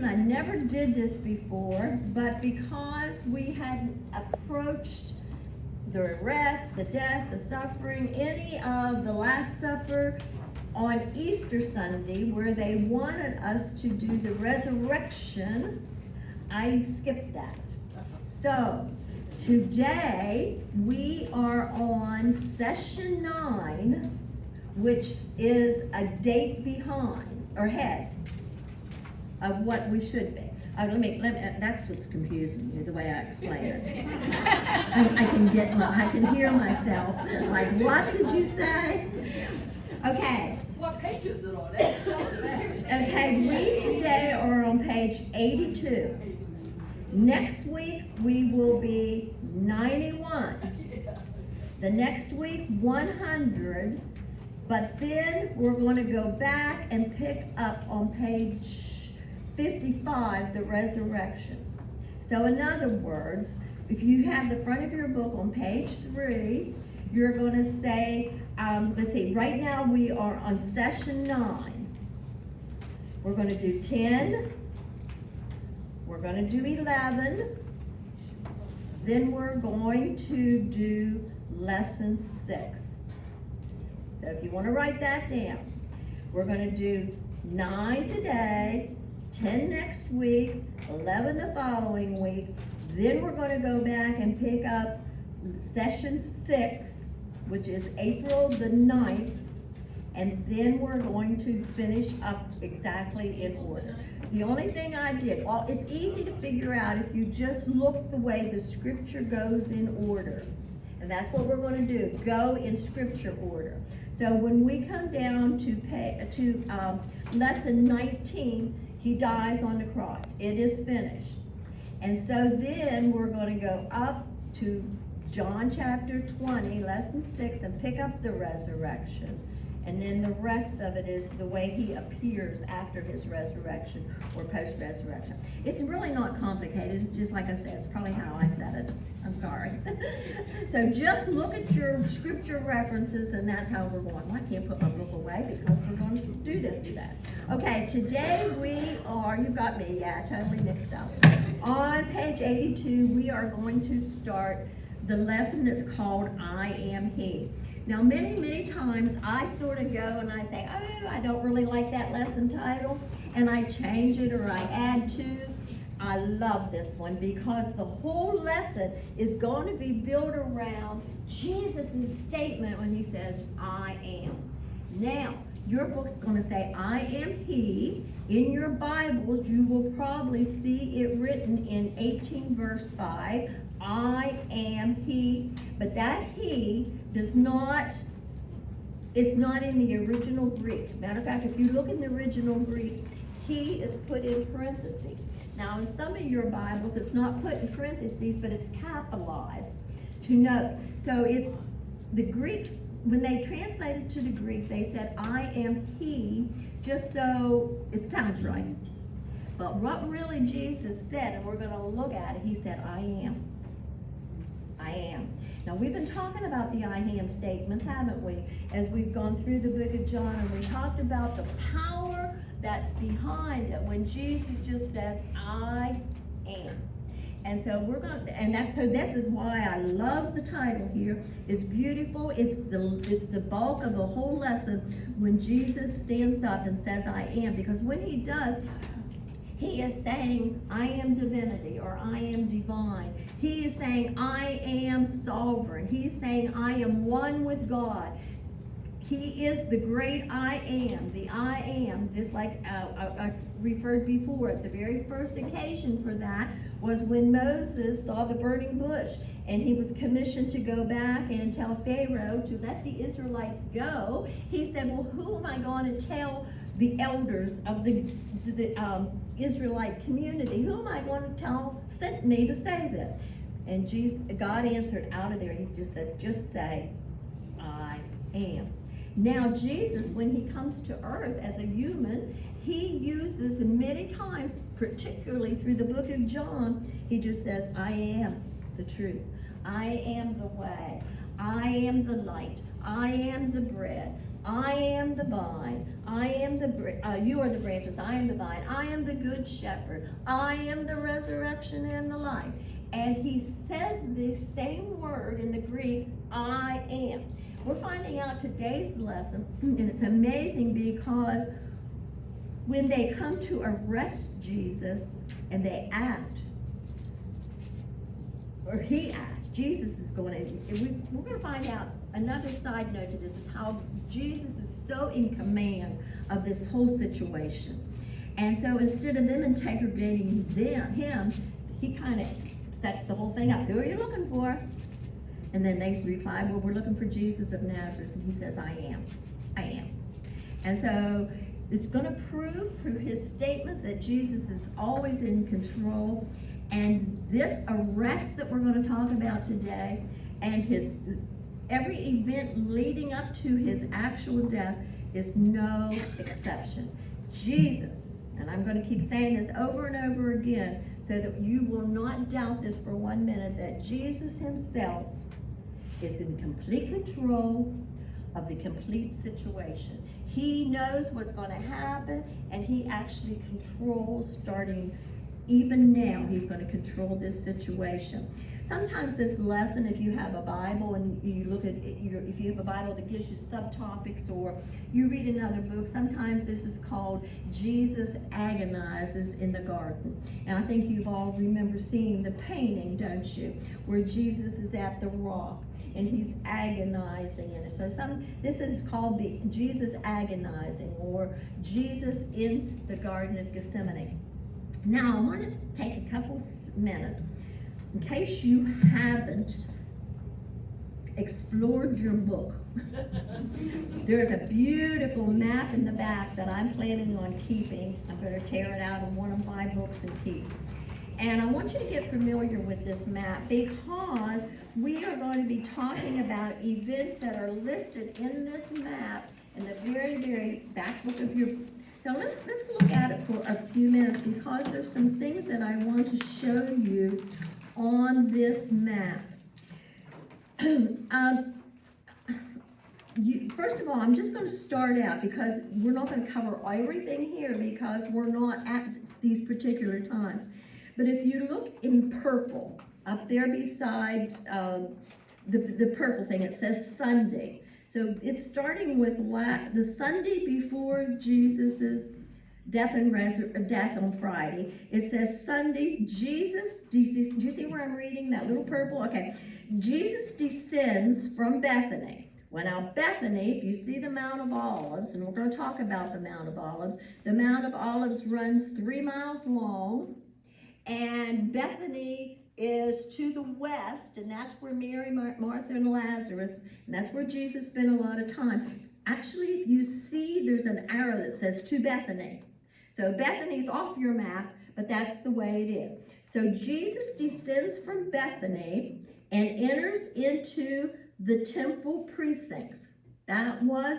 reason I never did this before, but because we had approached the arrest, the death, the suffering, any of the Last Supper on Easter Sunday, where they wanted us to do the resurrection, I skipped that. So, today we are on session 9, which is a date behind, or ahead of what we should be. Let me, that's what's confusing me, the way I explain it. I can hear myself, like, what did you say? Okay. What page is it on? Okay, we today are on page 82. Next week, we will be 91. The next week, 100. But then we're going to go back and pick up on page 55, the resurrection. So in other words, if you have the front of your book on page 3, you're going to say, let's see, right now we are on session 9. We're going to do 10. We're going to do 11. Then we're going to do lesson 6. So if you want to write that down, we're going to do 9 today, 10 next week, 11 the following week. Then we're going to go back and pick up session 6, which is April the 9th, and then we're going to finish up exactly in order. The only thing I did, well, it's easy to figure out if you just look the way the scripture goes in order. And that's what we're going to do, go in scripture order. So when we come down to lesson 19, he dies on the cross. It is finished. And so then we're going to go up to John chapter 20, lesson 6, and pick up the resurrection. And then the rest of it is the way he appears after his resurrection or post-resurrection. It's really not complicated. It's just like I said, it's probably how I said it. I'm sorry. So just look at your scripture references, and that's how we're going. Well, I can't put my book away because we're going to do this today. Okay, today we are, you got me, yeah, totally mixed up. On page 82, we are going to start the lesson that's called I Am He. Now, many times I sort of go and I say, oh, I don't really like that lesson title, and I change it or I add to. I love this one because the whole lesson is going to be built around Jesus' statement when he says, I am. Now, your book's going to say, I am He. In your Bibles, you will probably see it written in 18 verse 5, I am He. But that He does not, it's not in the original Greek. Matter of fact, if you look in the original Greek, He is put in parentheses. Now, in some of your Bibles, it's not put in parentheses, but it's capitalized to note. So it's the Greek, when they translated to the Greek, they said, I am He, just so it sounds right. But what really Jesus said, and we're going to look at it, he said, I am. I am. Now, we've been talking about the I am statements, haven't we? As we've gone through the book of John, and we talked about the power that's behind it when Jesus just says, I am. And so we're going to, and that's, so this is why I love the title here. It's beautiful. It's the bulk of the whole lesson when Jesus stands up and says, I am. Because when he does, he is saying, I am divinity, or I am divine. He is saying, I am sovereign. He's saying, I am one with God. He is the great I am, the I am, just like I referred before. The very first occasion for that was when Moses saw the burning bush, and he was commissioned to go back and tell Pharaoh to let the Israelites go. He said, well, who am I going to tell the elders of the Israelite community? Who am I going to tell sent me to say this? And God answered out of there. He just said, just say, I am. Now, Jesus, when he comes to earth as a human, he uses many times, particularly through the book of John, he just says, I am the truth. I am the way. I am the light. I am the bread. I am the vine. You are the branches. I am the vine. I am the good shepherd. I am the resurrection and the life. And he says the same word in the Greek, I am. We're finding out today's lesson, and it's amazing because when they come to arrest Jesus and they asked, or he asked, Jesus is going to, we're going to find out another side note to this is how Jesus is so in command of this whole situation. And so instead of them interrogating him, he kind of sets the whole thing up. Who are you looking for? And then they reply, well, we're looking for Jesus of Nazareth. And he says, I am. I am. And so it's going to prove through his statements that Jesus is always in control. And this arrest that we're going to talk about today and his every event leading up to his actual death is no exception. Jesus, and I'm going to keep saying this over and over again so that you will not doubt this for 1 minute, that Jesus himself is in complete control of the complete situation. He knows what's going to happen, and he actually controls starting even now. He's going to control this situation. Sometimes this lesson, if you have a Bible and you look at if you have a Bible that gives you subtopics, or you read another book, sometimes this is called Jesus Agonizes in the Garden. And I think you've all remember seeing the painting, don't you, where Jesus is at the rock and he's agonizing in it. So this is called the Jesus Agonizing, or Jesus in the Garden of Gethsemane. Now I want to take a couple minutes in case you haven't explored your book. There's a beautiful map in the back that I'm planning on keeping. I'm going to tear it out of one of my books and keep. And I want you to get familiar with this map because we are going to be talking about events that are listed in this map in the very, very back book of your book. So let's look at it for a few minutes because there's some things that I want to show you on this map. First of all, I'm just going to start out because we're not going to cover everything here because we're not at these particular times. But if you look in purple, up there beside the purple thing, it says Sunday. So it's starting with the Sunday before Jesus's death on Friday. It says Sunday, Jesus, do you see where I'm reading that little purple? Okay. Jesus descends from Bethany. Well, now Bethany, if you see the Mount of Olives, and we're going to talk about the Mount of Olives runs 3 miles long. And Bethany is to the west, and that's where Mary, Martha, and Lazarus, and that's where Jesus spent a lot of time. Actually, if you see, there's an arrow that says to Bethany. So Bethany's off your map, but that's the way it is. So Jesus descends from Bethany and enters into the temple precincts. That was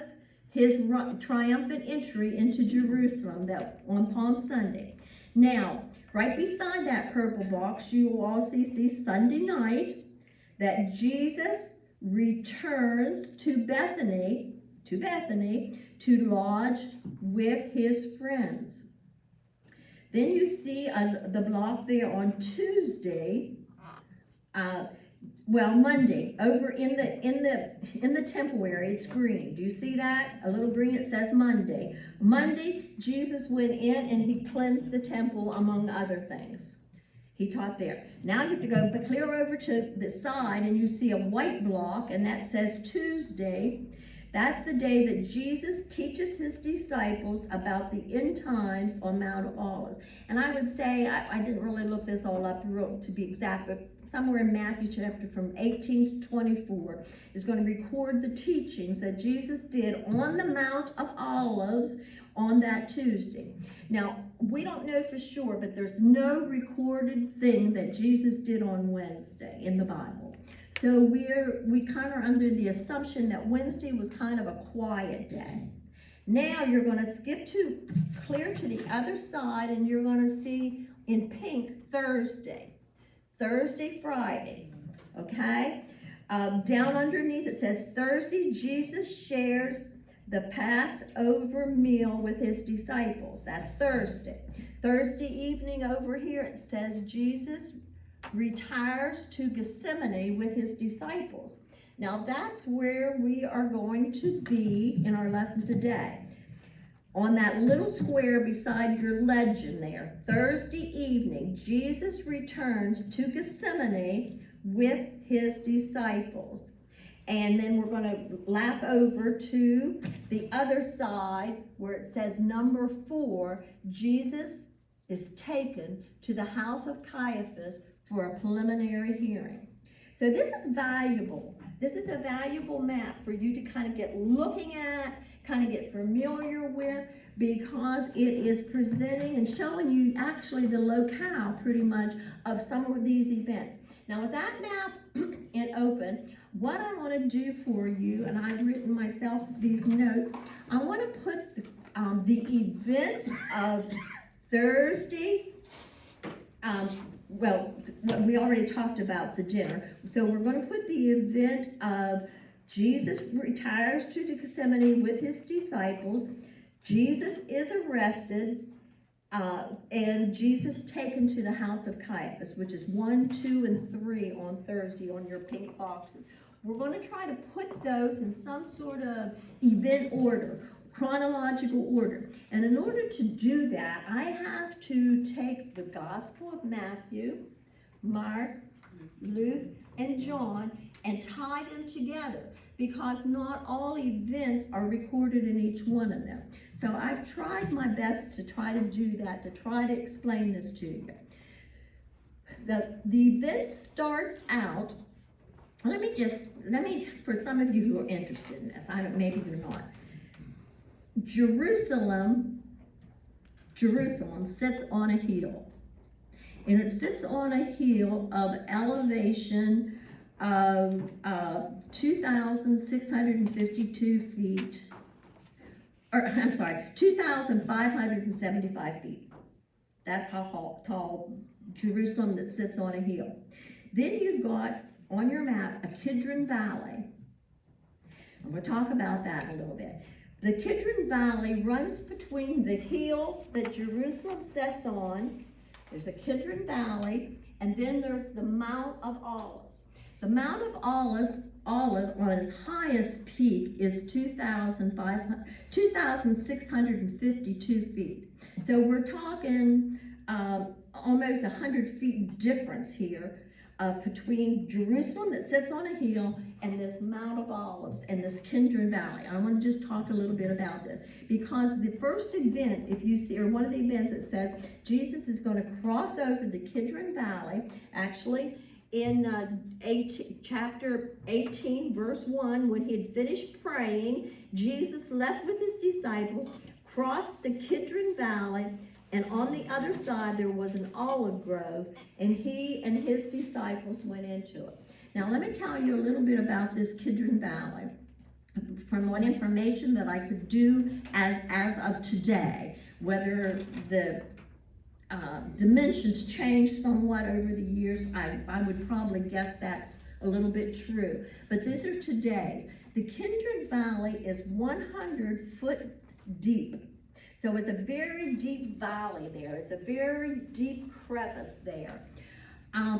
his triumphant entry into Jerusalem on Palm Sunday. Now, right beside that purple box, you will also see Sunday night that Jesus returns to Bethany to lodge with his friends. Then you see the block there on Tuesday, Monday, over in the temple area, it's green. Do you see that? A little green, it says Monday. Monday, Jesus went in and he cleansed the temple, among other things. He taught there. Now you have to go clear over to the side and you see a white block, and that says Tuesday. That's the day that Jesus teaches his disciples about the end times on Mount of Olives. And I would say, I didn't really look this all up to be exact, but somewhere in Matthew chapter from 18 to 24 is going to record the teachings that Jesus did on the Mount of Olives on that Tuesday. Now, we don't know for sure, but there's no recorded thing that Jesus did on Wednesday in the Bible. So we kind of are under the assumption that Wednesday was kind of a quiet day. Now you're going to skip clear to the other side, and you're going to see in pink Thursday, Friday, okay? Down underneath it says Thursday, Jesus shares the Passover meal with his disciples. That's Thursday. Thursday evening over here, it says Jesus retires to Gethsemane with his disciples. Now that's where we are going to be in our lesson today. On that little square beside your legend there, Thursday evening, Jesus returns to Gethsemane with his disciples. And then we're going to lap over to the other side where it says number 4, Jesus is taken to the house of Caiaphas for a preliminary hearing. So this is valuable. This is a valuable map for you to kind of get looking at, kind of get familiar with, because it is presenting and showing you actually the locale pretty much of some of these events. Now with that map open, what I want to do for you, and I've written myself these notes, I want to put the events of Thursday, well, we already talked about the dinner, so we're going to put the event of Jesus retires to Gethsemane with his disciples, Jesus is arrested, and Jesus taken to the house of Caiaphas, which is 1, 2, and 3 on Thursday on your pink boxes. We're going to try to put those in some sort of event order, chronological order. And in order to do that, I have to take the Gospel of Matthew, Mark, Luke, and John and tie them together, because not all events are recorded in each one of them. So I've tried my best to try to do that, to try to explain this to you. The event starts out, let me, for some of you who are interested in this, maybe you're not. Jerusalem sits on a hill. And it sits on a hill of elevation of 2,652 feet, or I'm sorry, 2,575 feet. That's how tall Jerusalem that sits on a hill. Then you've got on your map a Kidron Valley. I'm going to talk about that a little bit. The Kidron Valley runs between the hill that Jerusalem sits on. There's a Kidron Valley, and then there's the Mount of Olives. The Mount of Olives on its highest peak is 2,652 feet. So we're talking almost 100 feet difference here between Jerusalem that sits on a hill and this Mount of Olives and this Kidron Valley. I want to just talk a little bit about this, because the first event, if you see, or one of the events, it says Jesus is going to cross over the Kidron Valley, actually in chapter 18, verse 1, when he had finished praying, Jesus left with his disciples, crossed the Kidron Valley, and on the other side there was an olive grove, and he and his disciples went into it. Now let me tell you a little bit about this Kidron Valley from what information that I could do as of today, whether the dimensions changed somewhat over the years. I would probably guess that's a little bit true, but these are today's. The Kidron Valley is 100 foot deep. So it's a very deep valley there. It's a very deep crevice there.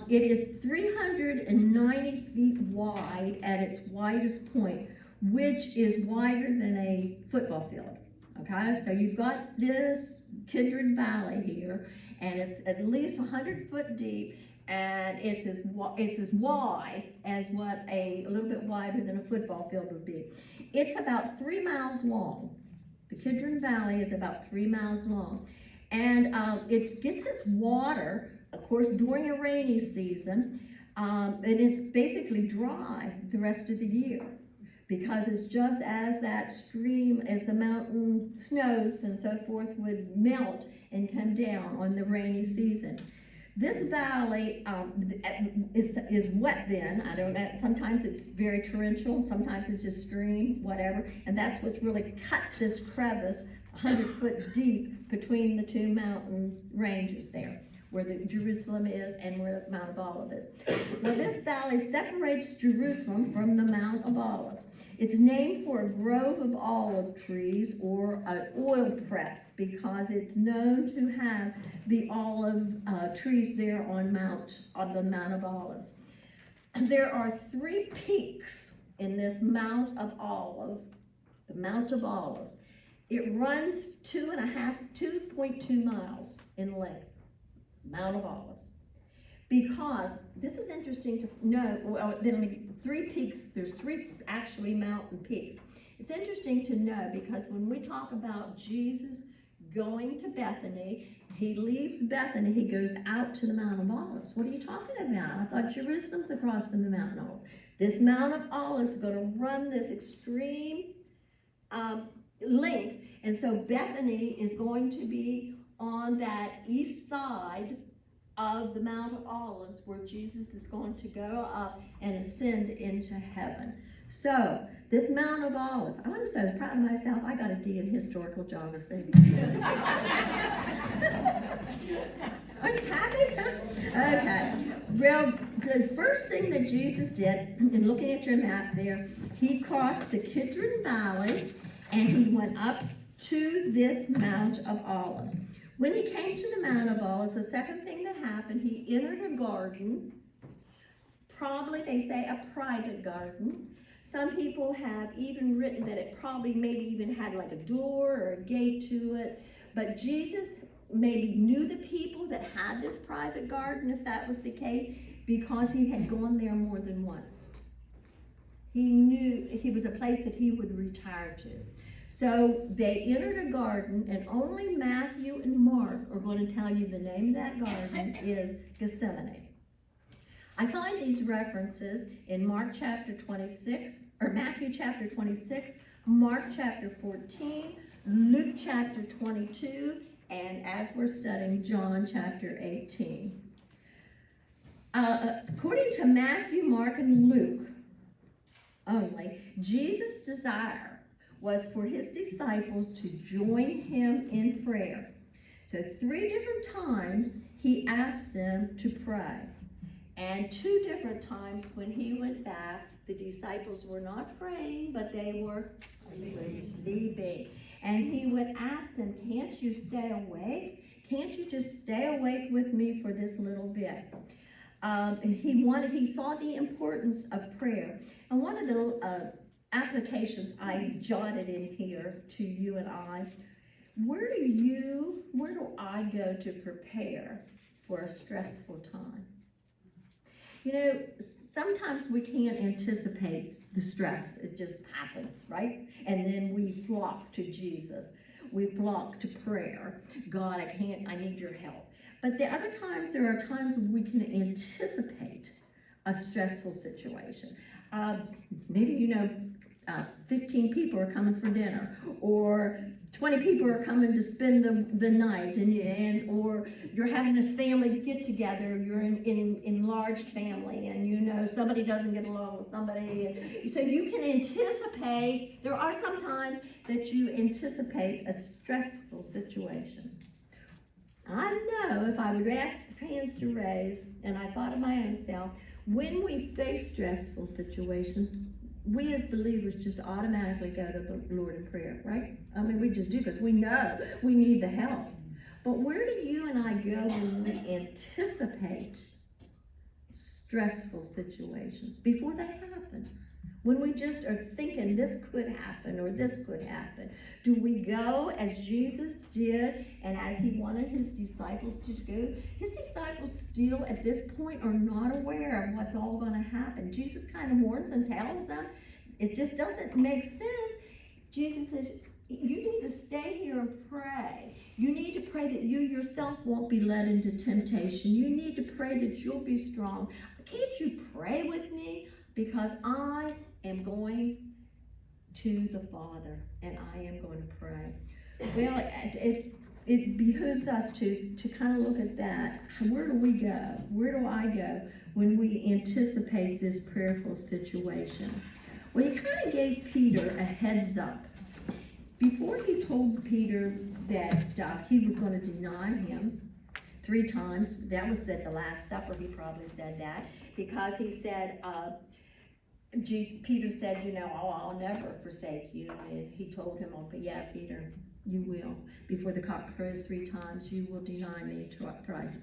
It is 390 feet wide at its widest point, which is wider than a football field. Okay, so you've got this Kidron Valley here, and it's at least 100 foot deep, and it's as wide as what a little bit wider than a football field would be. It's about 3 miles long. The Kidron Valley is about 3 miles long, and it gets its water, of course, during a rainy season, and it's basically dry the rest of the year, because it's just as that stream, as the mountain snows and so forth would melt and come down on the rainy season. This valley is wet then. I don't know, sometimes it's very torrential, sometimes it's just stream, whatever, and that's what's really cut this crevice 100 foot deep between the two mountain ranges there. where the Jerusalem is and where Mount of Olives is. Well, this valley separates Jerusalem from the Mount of Olives. It's named for a grove of olive trees or an oil press because it's known to have the olive trees there on the Mount of Olives. There are 3 peaks in this Mount of Olives, the Mount of Olives. It runs 2.2 miles in length, Mount of Olives. Because, this is interesting to know, well, then 3 peaks, there's 3 actually mountain peaks. It's interesting to know because when we talk about Jesus going to Bethany, he leaves Bethany, he goes out to the Mount of Olives. What are you talking about? I thought Jerusalem's across from the Mount of Olives. This Mount of Olives is going to run this extreme length, and so Bethany is going to be on that east side of the Mount of Olives where Jesus is going to go up and ascend into heaven. So, this Mount of Olives, I'm so proud of myself, I got a D in historical geography. Aren't you happy? Okay. Well, the first thing that Jesus did, in looking at your map there, he crossed the Kidron Valley and he went up to this Mount of Olives. When he came to the Mount of Olives, the second thing that happened, he entered a garden, probably they say a private garden. Some people have even written that it probably maybe even had like a door or a gate to it, but Jesus maybe knew the people that had this private garden, if that was the case, because he had gone there more than once. He knew it was a place that he would retire to. So they entered a garden, and only Matthew and Mark are going to tell you the name of that garden is Gethsemane. I find these references in Mark chapter 26, or Matthew chapter 26, Mark chapter 14, Luke chapter 22, and as we're studying, John chapter 18. According to Matthew, Mark, and Luke only, Jesus' desire was for his disciples to join him in prayer. So 3 different times he asked them to pray. And 2 different times when he went back, the disciples were not praying, but they were sleeping. And he would ask them, can't you stay awake? Can't you just stay awake with me for this little bit? He saw the importance of prayer. And one of the applications I jotted in here to you and I, where do I go to prepare for a stressful time? You know, sometimes we can't anticipate the stress. It just happens, right? And then we flock to Jesus. We flock to prayer. God, I need your help. But the other times, there are times when we can anticipate a stressful situation. Maybe 15 people are coming for dinner, or 20 people are coming to spend the night, or you're having this family get together, you're in enlarged family, and somebody doesn't get along with somebody, so you can anticipate. There are some times that you anticipate a stressful situation. I know if I would ask hands to raise, and I thought of my own self, when we face stressful situations, we as believers just automatically go to the Lord in prayer, right? I mean, we just do because we know we need the help. But where do you and I go when we anticipate stressful situations before they happen? When we just are thinking this could happen or this could happen, do we go as Jesus did and as he wanted his disciples to go? His disciples still at this point are not aware of what's all going to happen. Jesus kind of warns and tells them. It just doesn't make sense. Jesus says, you need to stay here and pray. You need to pray that you yourself won't be led into temptation. You need to pray that you'll be strong. Can't you pray with me? Because I am going to the Father, and I am going to pray. Well, it behooves us to kind of look at that. Where do we go? Where do I go when we anticipate this prayerful situation? Well, he kind of gave Peter a heads up. Before he told Peter that he was going to deny him, 3 times. That was at the Last Supper, he probably said that, because he said, Peter said, you know, oh, I'll never forsake you. And he told him, oh, but yeah, Peter, you will. Before the cock crows 3 times, you will deny me thrice.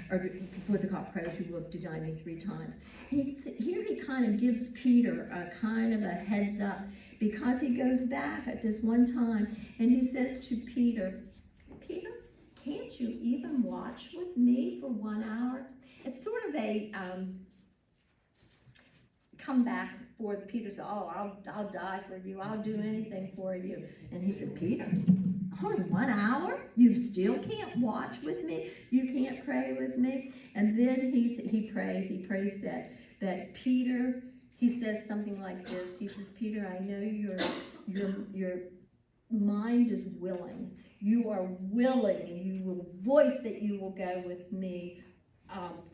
Or before the cock crows, you will deny me 3 times. Here he kind of gives Peter a kind of a heads up, because he goes back at this one time and he says to Peter, Peter, can't you even watch with me for 1 hour? It's sort of a come back for Peter said, oh, I'll die for you. I'll do anything for you. And he said, Peter, only 1 hour? You still can't watch with me? You can't pray with me? And then he prays that Peter, he says something like this. He says, Peter, I know your mind is willing. You are willing, and you will voice that you will go with me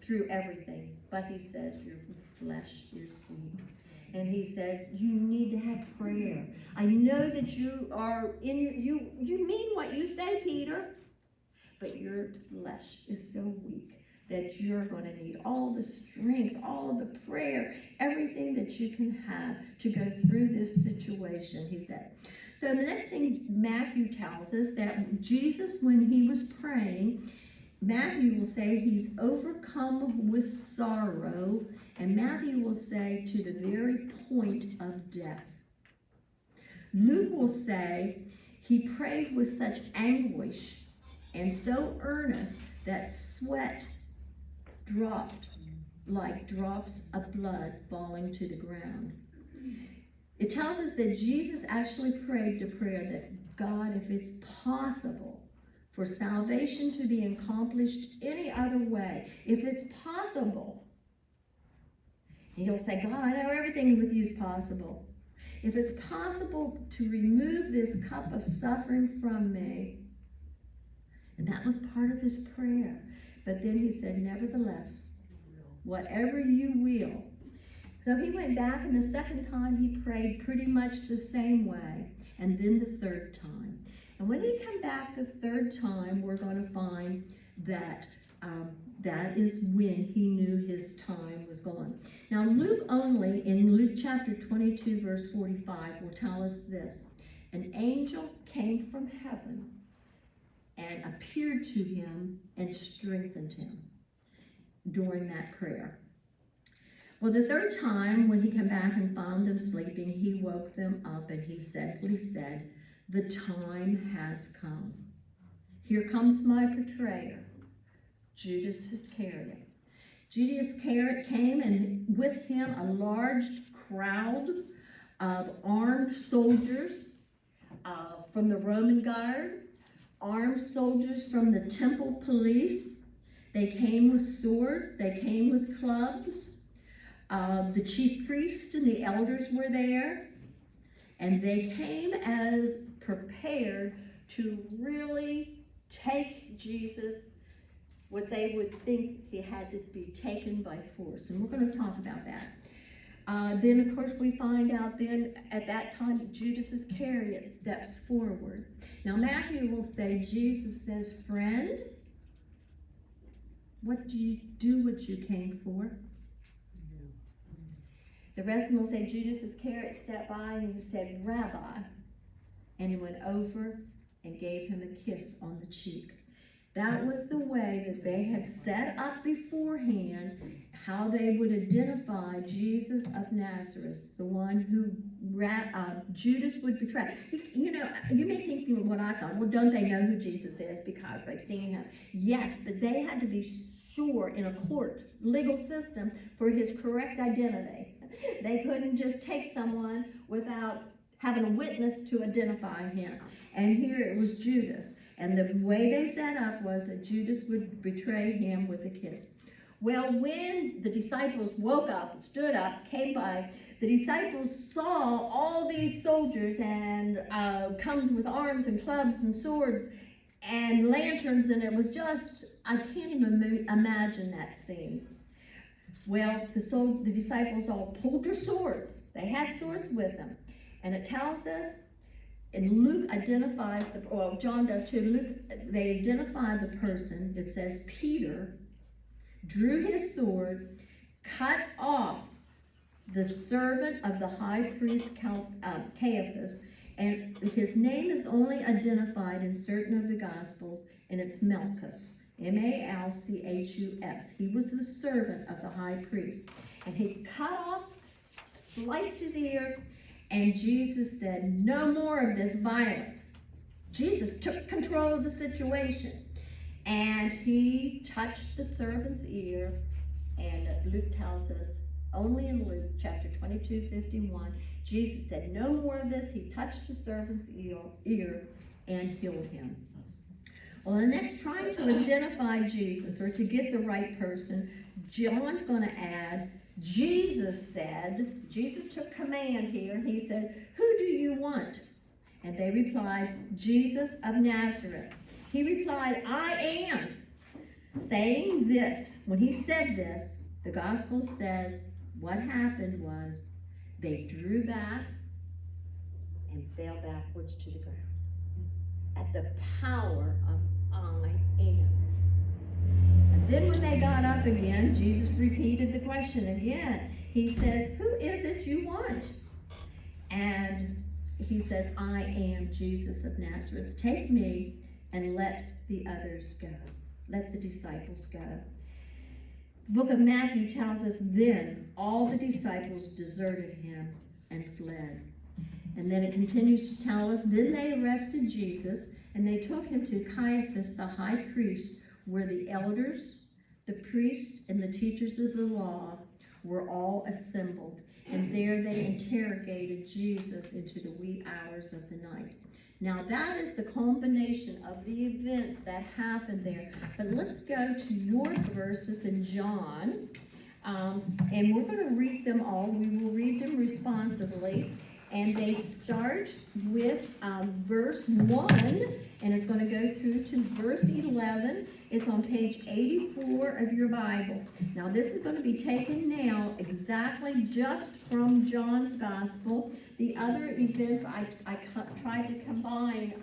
through everything. But he says, your flesh is weak. And he says, you need to have prayer. I know that you are you mean what you say, Peter, but your flesh is so weak that you're going to need all the strength, all of the prayer, everything that you can have to go through this situation, he says. So the next thing Matthew tells us, that Jesus, when he was praying, Matthew will say he's overcome with sorrow, and Matthew will say to the very point of death. Luke will say he prayed with such anguish and so earnest that sweat dropped like drops of blood falling to the ground. It tells us that Jesus actually prayed the prayer that, God, if it's possible for salvation to be accomplished any other way, if it's possible, and he'll say, God, I know everything with you is possible. If it's possible to remove this cup of suffering from me. And that was part of his prayer. But then he said, nevertheless, whatever you will. So he went back, and the second time he prayed pretty much the same way. And then the third time. And when he come back the third time, we're going to find that that is when he knew his time was gone. Now, Luke only, in Luke chapter 22, verse 45, will tell us this. An angel came from heaven and appeared to him and strengthened him during that prayer. Well, the third time, when he came back and found them sleeping, he woke them up and he simply said, the time has come. Here comes my betrayer, Judas Iscariot. Judas Iscariot came, and with him a large crowd of armed soldiers from the Roman guard, armed soldiers from the temple police. They came with swords, they came with clubs. The chief priests and the elders were there, and they came as prepared to really take Jesus, what they would think he had to be taken by force. And we're going to talk about that. Then, of course, we find out then at that time, Judas Iscariot steps forward. Now, Matthew will say, Jesus says, friend, what do you do what you came for? The rest of them will say, Judas Iscariot stepped by and he said, Rabbi. And he went over and gave him a kiss on the cheek. That was the way that they had set up beforehand how they would identify Jesus of Nazareth, the one who Judas would betray. You know, you may think what I thought, well, don't they know who Jesus is because they've seen him? Yes, but they had to be sure in a court, legal system, for his correct identity. They couldn't just take someone without having a witness to identify him. And here it was Judas. And the way they set up was that Judas would betray him with a kiss. Well, when the disciples woke up, stood up, came by, the disciples saw all these soldiers and comes with arms and clubs and swords and lanterns, and it was just, I can't even imagine that scene. Well, the disciples all pulled their swords. They had swords with them. And it tells us and Luke identifies John does too. Luke, they identify the person. It says Peter drew his sword, cut off the servant of the high priest Caiaphas, and his name is only identified in certain of the Gospels, and it's Malchus, Malchus. He was the servant of the high priest, and he cut off, sliced his ear, and Jesus said, no more of this violence. Jesus took control of the situation, and he touched the servant's ear, and Luke tells us, only in Luke chapter 22:51, Jesus said, no more of this. He touched the servant's ear and healed him. Well, the next, trying to identify Jesus or to get the right person, John's going to add, Jesus took command here, and he said, who do you want? And they replied, Jesus of Nazareth. He replied, I am. Saying this, when he said this, the gospel says what happened was they drew back and fell backwards to the ground at the power of I am. And then when they got up again, Jesus repeated the question again. He says, who is it you want? And he said, I am Jesus of Nazareth. Take me and let the others go. Let the disciples go. The book of Matthew tells us, then all the disciples deserted him and fled. And then it continues to tell us, then they arrested Jesus and they took him to Caiaphas, the high priest, where the elders, the priests, and the teachers of the law were all assembled. And there they interrogated Jesus into the wee hours of the night. Now that is the culmination of the events that happened there. But let's go to your verses in John, and we're going to read them all. We will read them responsively. And they start with verse 1, and it's going to go through to verse 11. It's on page 84 of your Bible. Now this is going to be taken now exactly just from John's Gospel. The other events, I tried to combine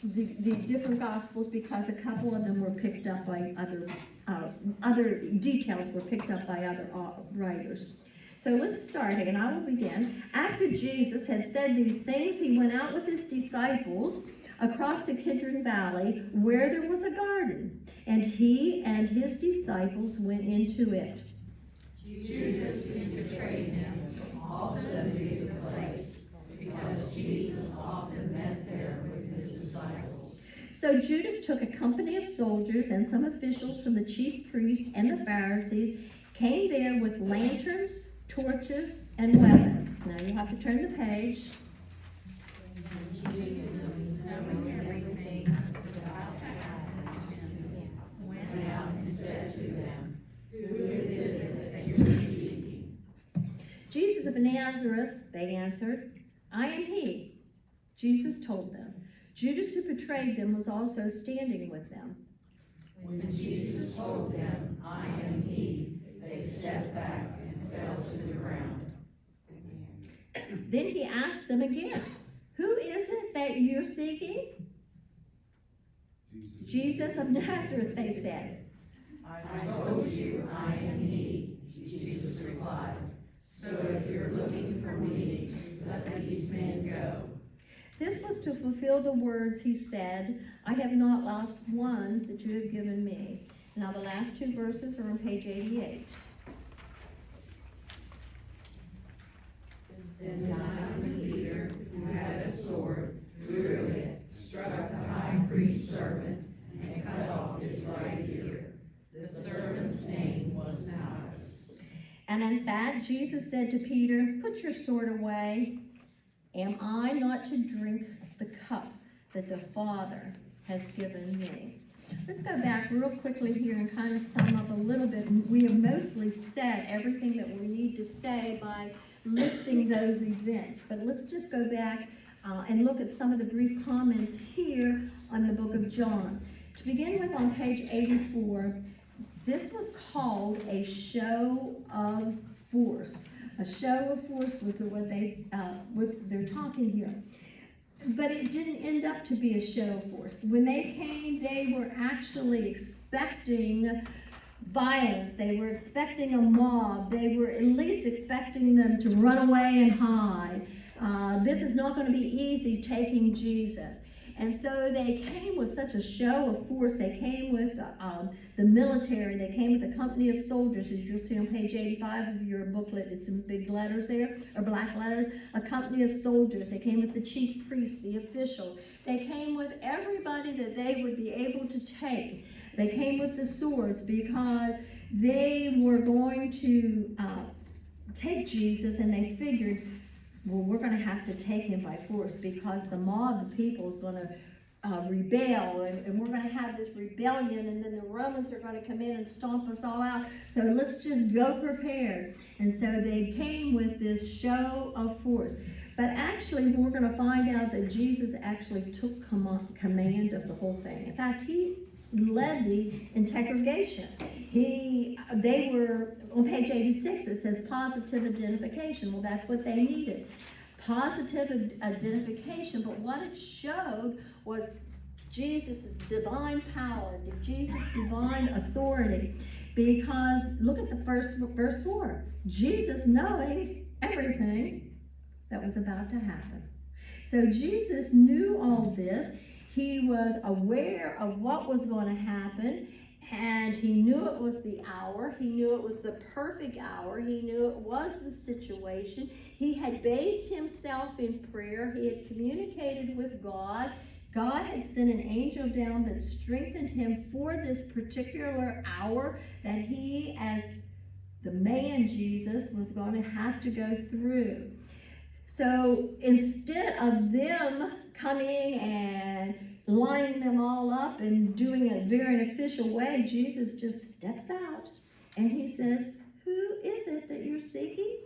the different Gospels because a couple of them were picked up by other details were picked up by other writers. So let's start, and I will begin. After Jesus had said these things, he went out with his disciples across the Kidron Valley, where there was a garden, and he and his disciples went into it. Judas, who betrayed him, also knew the place, because Jesus often met there with his disciples. So Judas took a company of soldiers and some officials from the chief priests and the Pharisees, came there with lanterns, torches, and weapons. Now you have to turn the page. Jesus, knowing everything that was about to happen to him, went out and said to them, who is it that you're seeking? Jesus of Nazareth, they answered. I am he. Jesus told them. Judas, who betrayed them, was also standing with them. When Jesus told them, I am he, they stepped back and fell to the ground. Then he asked them again, who is it that you're seeking? Jesus of Nazareth, they said. I told you I am he, Jesus replied. So if you're looking for me, let these men go. This was to fulfill the words he said, I have not lost one that you have given me. Now the last two verses are on page 88. Then Simon Peter, who had a sword, drew it, struck the high priest's servant, and cut off his right ear. The servant's name was Malchus. And at that, Jesus said to Peter, put your sword away. Am I not to drink the cup that the Father has given me? Let's go back real quickly here and kind of sum up a little bit. We have mostly said everything that we need to say by listing those events. But let's just go back and look at some of the brief comments here on the book of John. To begin with, on page 84, this was called a show of force. A show of force was what they're talking here. But it didn't end up to be a show of force. When they came, they were actually expecting violence. They were expecting a mob. They were at least expecting them to run away and hide. This is not going to be easy taking Jesus. And so they came with such a show of force. They came with the military. They came with a company of soldiers, as you'll see on page 85 of your booklet. It's in big letters there, or black letters. A company of soldiers. They came with the chief priests, the officials. They came with everybody that they would be able to take. They came with the swords because they were going to take Jesus, and they figured, well, we're going to have to take him by force because the mob, the people, is going to rebel, and we're going to have this rebellion, and then the Romans are going to come in and stomp us all out. So let's just go prepared. And so they came with this show of force. But actually, we're going to find out that Jesus actually took command of the whole thing. In fact, he led the integration. They were, on page 86, it says positive identification. Well, that's what they needed. Positive identification, but what it showed was Jesus' divine power, Jesus' divine authority. Because, look at the first verse 4. Jesus knowing everything that was about to happen. So Jesus knew all this. He was aware of what was going to happen, and he knew it was the hour. He knew it was the perfect hour. He knew it was the situation. He had bathed himself in prayer. He had communicated with God. God had sent an angel down that strengthened him for this particular hour that he, as the man Jesus, was going to have to go through. So instead of them coming and lining them all up and doing it a very official way, Jesus just steps out and he says, who is it that you're seeking?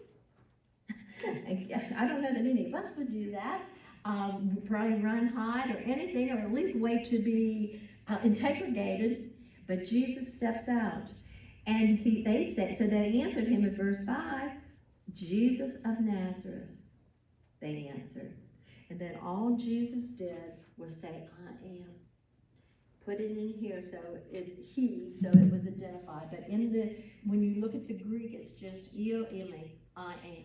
I don't know that any of us would do that. We'd probably run, hide, or anything, or at least wait to be interrogated. But Jesus steps out. And they answered him in verse 5, Jesus of Nazareth. They answered. And then all Jesus did was say, I am. Put it in here so it was identified. But when you look at the Greek, it's just io ime, I am.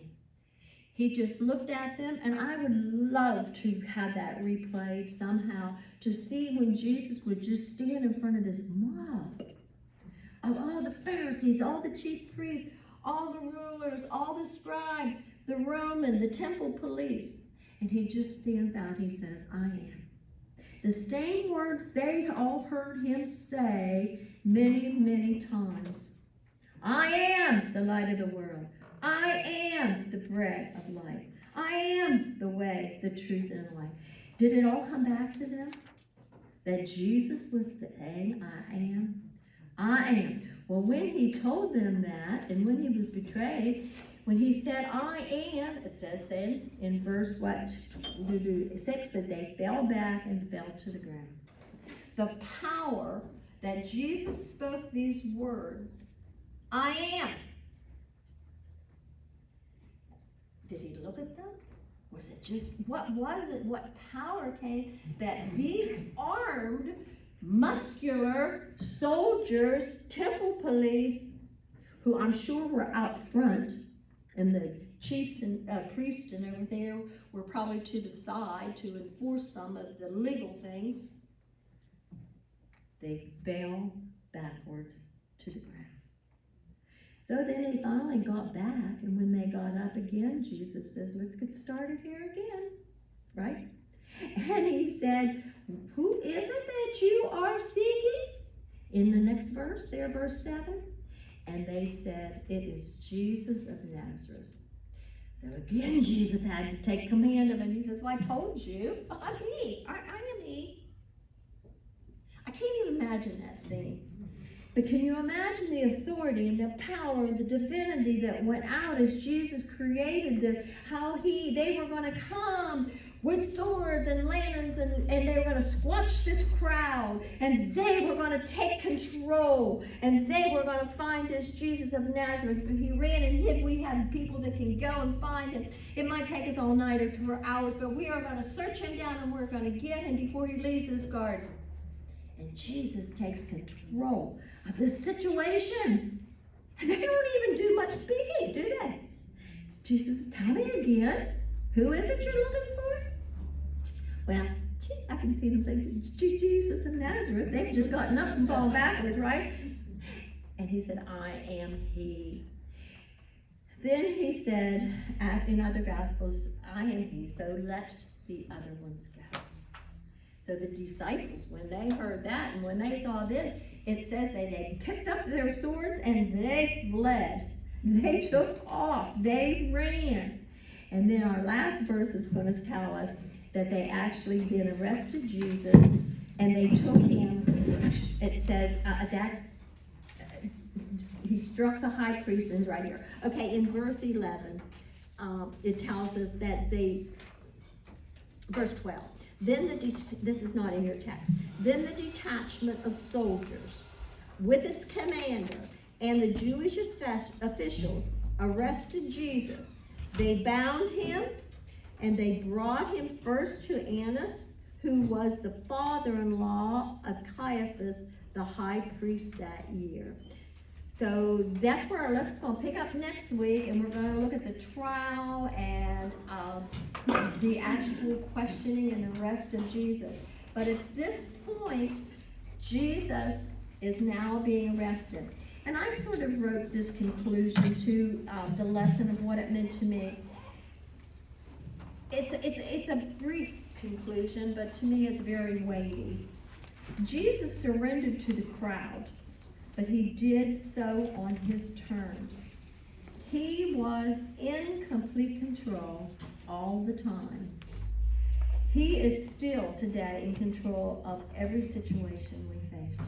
He just looked at them, and I would love to have that replayed somehow, to see when Jesus would just stand in front of this mob of all the Pharisees, all the chief priests, all the rulers, all the scribes, the Roman, the temple police. And he just stands out. He says, I am. The same words they all heard him say many, many times. I am the light of the world. I am the bread of life. I am the way, the truth, and the life. Did it all come back to them? That Jesus was saying, I am? I am. Well, when he told them that, and when he was betrayed, when he said, I am, it says then in verse 6, that they fell back and fell to the ground. The power that Jesus spoke these words, I am. Did he look at them? Was it just, what was it? What power came that these armed, muscular soldiers, temple police, who I'm sure were out front, and the chiefs and priests and everything were probably to the side to enforce some of the legal things. They fell backwards to the ground. So then they finally got back, and when they got up again, Jesus says, let's get started here again, right? And he said, who is it that you are seeking? In the next verse, there, verse 7. And they said, it is Jesus of Nazareth. So again, Jesus had to take command of him. He says, well, I told you, I'm he. I am he. I can't even imagine that scene. But can you imagine the authority and the power and the divinity that went out as Jesus created this? How they were going to come with swords and lanterns, and they were going to squash this crowd, and they were going to take control, and they were going to find this Jesus of Nazareth. But he ran and hid. We have people that can go and find him. It might take us all night or for hours, but we are going to search him down, and we're going to get him before he leaves this garden. And Jesus takes control of the situation. And they don't even do much speaking, do they? Jesus, tell me again, who is it you're looking for? Well, I can see them say, Jesus of Nazareth. They've just gotten up and fallen backwards, right? And he said, I am he. Then he said, in other Gospels, I am he, so let the other ones go. So the disciples, when they heard that and when they saw this, it says that they picked up their swords and they fled. They took off. They ran. And then our last verse is going to tell us that they actually then arrested Jesus and they took him. It says he struck the high priest, and right here. Okay, in verse 11, it tells us that verse 12. Then this is not in your text. Then the detachment of soldiers with its commander and the Jewish officials arrested Jesus. They bound him and they brought him first to Annas, who was the father-in-law of Caiaphas, the high priest that year. So that's where our lesson's going to pick up next week, and we're going to look at the trial and the actual questioning and arrest of Jesus. But at this point, Jesus is now being arrested. And I sort of wrote this conclusion to the lesson of what it meant to me. It's a brief conclusion, but to me it's very weighty. Jesus surrendered to the crowd, but he did so on his terms. He was in complete control all the time. He is still today in control of every situation we face.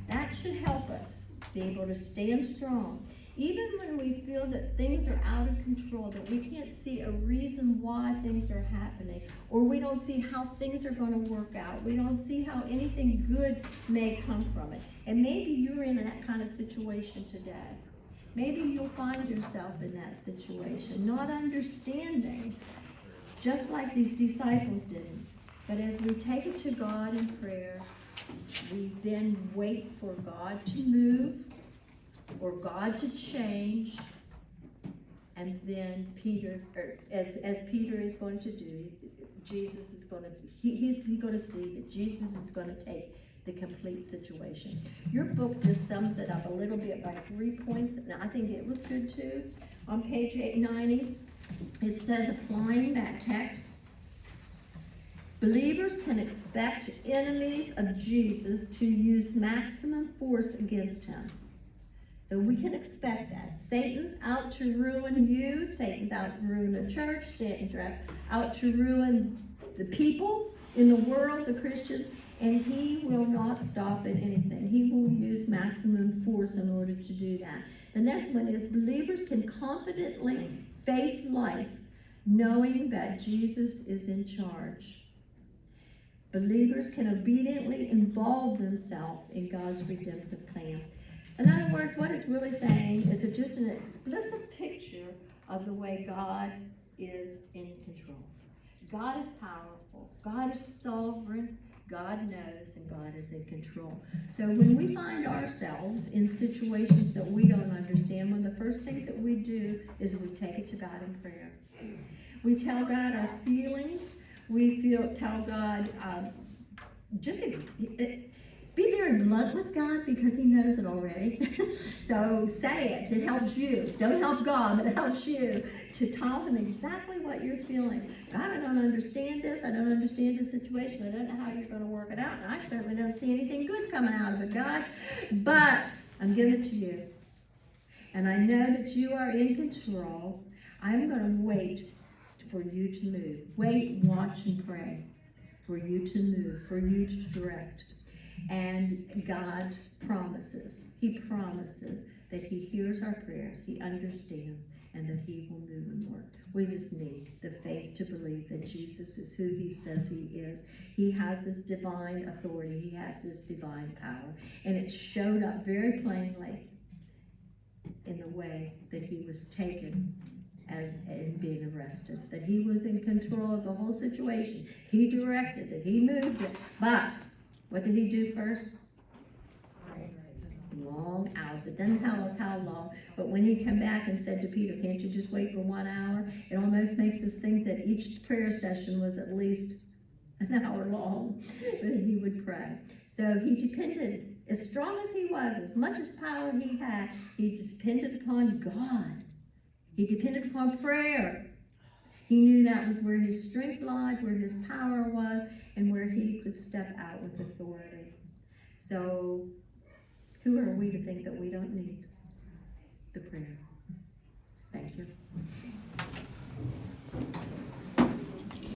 That should help us be able to stand strong, even when we feel that things are out of control, that we can't see a reason why things are happening, or we don't see how things are going to work out. We don't see how anything good may come from it. And maybe you're in that kind of situation today. Maybe you'll find yourself in that situation, not understanding, just like these disciples didn't. But as we take it to God in prayer, we then wait for God to move or God to change, and then Peter, as Peter is going to do, Jesus is going to, he's going to see that Jesus is going to take the complete situation. Your book just sums it up a little bit by 3 points, and I think it was good too. On page 890, it says, applying that text, believers can expect enemies of Jesus to use maximum force against him. So we can expect that. Satan's out to ruin you. Satan's out to ruin the church. Satan's out to ruin the people in the world, the Christians, and he will not stop at anything. He will use maximum force in order to do that. The next one is believers can confidently face life knowing that Jesus is in charge. Believers can obediently involve themselves in God's redemptive plan. In other words, what it's really saying is it's just an explicit picture of the way God is in control. God is powerful. God is sovereign. God knows, and God is in control. So when we find ourselves in situations that we don't understand, one of the first things that we do is we take it to God in prayer. We tell God our feelings. Tell God, be very blunt with God, because he knows it already. So say it. It helps you. Don't help God, but it helps you to tell him exactly what you're feeling. God, I don't understand this. I don't understand the situation. I don't know how you're going to work it out. And I certainly don't see anything good coming out of it, God. But I'm giving it to you. And I know that you are in control. I'm going to wait for you to move. Wait, watch, and pray for you to move, for you to direct. And God promised promises that he hears our prayers, he understands, and that he will move and work. We just need the faith to believe that Jesus is who he says he is. He has his divine authority, he has his divine power, and it showed up very plainly in the way that he was taken and being arrested, that he was in control of the whole situation. He directed it, he moved it, but what did he do first? Long hours. It doesn't tell us how long, but when he came back and said to Peter, can't you just wait for 1 hour? It almost makes us think that each prayer session was at least an hour long that he would pray. So he depended, as strong as he was, as much as power he had, he depended upon God. He depended upon prayer. He knew that was where his strength lied, where his power was, and where he could step out with authority. So who are we to think that we don't need